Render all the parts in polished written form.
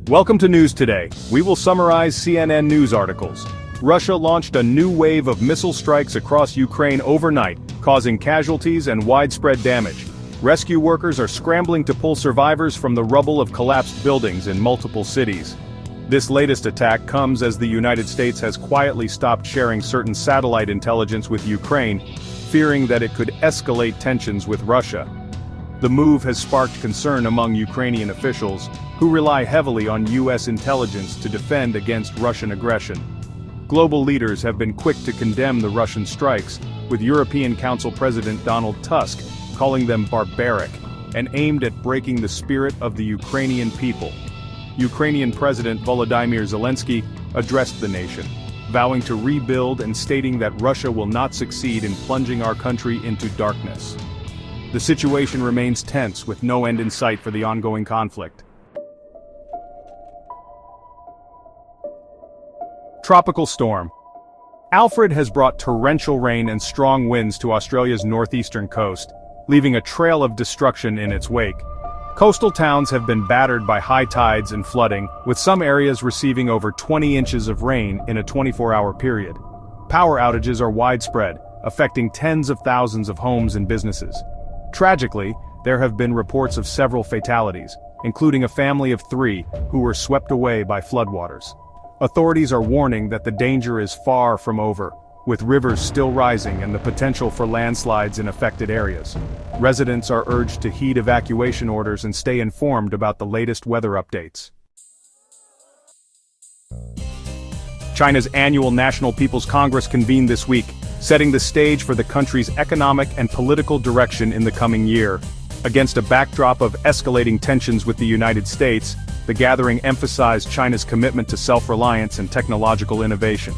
Welcome to News Today. We will summarize CNN news articles. Russia launched a new wave of missile strikes across Ukraine overnight, causing casualties and widespread damage. Rescue workers are scrambling to pull survivors from the rubble of collapsed buildings in multiple cities. This latest attack comes as the United States has quietly stopped sharing certain satellite intelligence with Ukraine, fearing that it could escalate tensions with Russia. The move has sparked concern among Ukrainian officials, who rely heavily on U.S. intelligence to defend against Russian aggression. Global leaders have been quick to condemn the Russian strikes, with European Council President Donald Tusk calling them barbaric and aimed at breaking the spirit of the Ukrainian people. Ukrainian President Volodymyr Zelensky addressed the nation, vowing to rebuild and stating that Russia will not succeed in plunging our country into darkness. The situation remains tense with no end in sight for the ongoing conflict. Tropical storm. Alfred has brought torrential rain and strong winds to Australia's northeastern coast, leaving a trail of destruction in its wake. Coastal towns have been battered by high tides and flooding, with some areas receiving over 20 inches of rain in a 24-hour period. Power outages are widespread, affecting tens of thousands of homes and businesses. Tragically, there have been reports of several fatalities, including a family of 3 who were swept away by floodwaters. Authorities are warning that the danger is far from over, with rivers still rising and the potential for landslides in affected areas. Residents are urged to heed evacuation orders and stay informed about the latest weather updates. China's annual National People's Congress convened this week, setting the stage for the country's economic and political direction in the coming year. Against a backdrop of escalating tensions with the United States, the gathering emphasized China's commitment to self-reliance and technological innovation.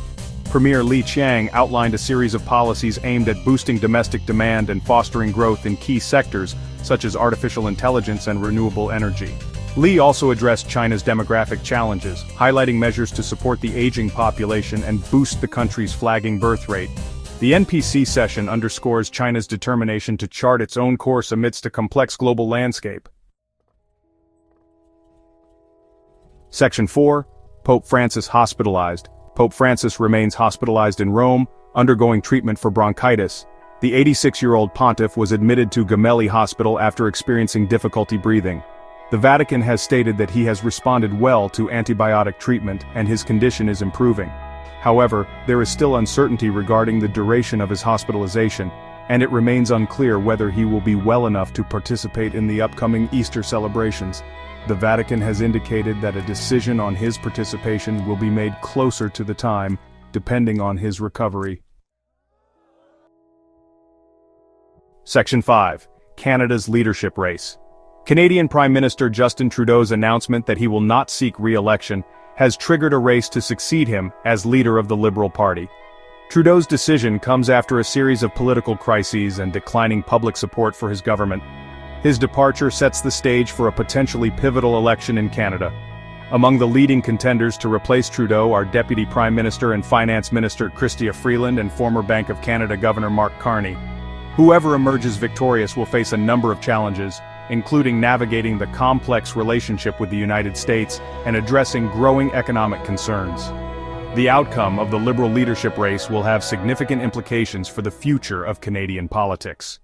Premier Li Qiang outlined a series of policies aimed at boosting domestic demand and fostering growth in key sectors, such as artificial intelligence and renewable energy. Li also addressed China's demographic challenges, highlighting measures to support the aging population and boost the country's flagging birth rate. The NPC session underscores China's determination to chart its own course amidst a complex global landscape. Section 4. Pope Francis hospitalized. Pope Francis remains hospitalized in Rome, undergoing treatment for bronchitis. The 86-year-old pontiff was admitted to Gemelli Hospital after experiencing difficulty breathing. The Vatican has stated that he has responded well to antibiotic treatment and his condition is improving. However, there is still uncertainty regarding the duration of his hospitalization, and it remains unclear whether he will be well enough to participate in the upcoming Easter celebrations. The Vatican has indicated that a decision on his participation will be made closer to the time, depending on his recovery. Section 5. Canada's leadership race. Canadian Prime Minister Justin Trudeau's announcement that he will not seek re-election has triggered a race to succeed him as leader of the Liberal Party. Trudeau's decision comes after a series of political crises and declining public support for his government. His departure sets the stage for a potentially pivotal election in Canada. Among the leading contenders to replace Trudeau are Deputy Prime Minister and Finance Minister Chrystia Freeland and former Bank of Canada Governor Mark Carney. Whoever emerges victorious will face a number of challenges, including navigating the complex relationship with the United States and addressing growing economic concerns. The outcome of the Liberal leadership race will have significant implications for the future of Canadian politics.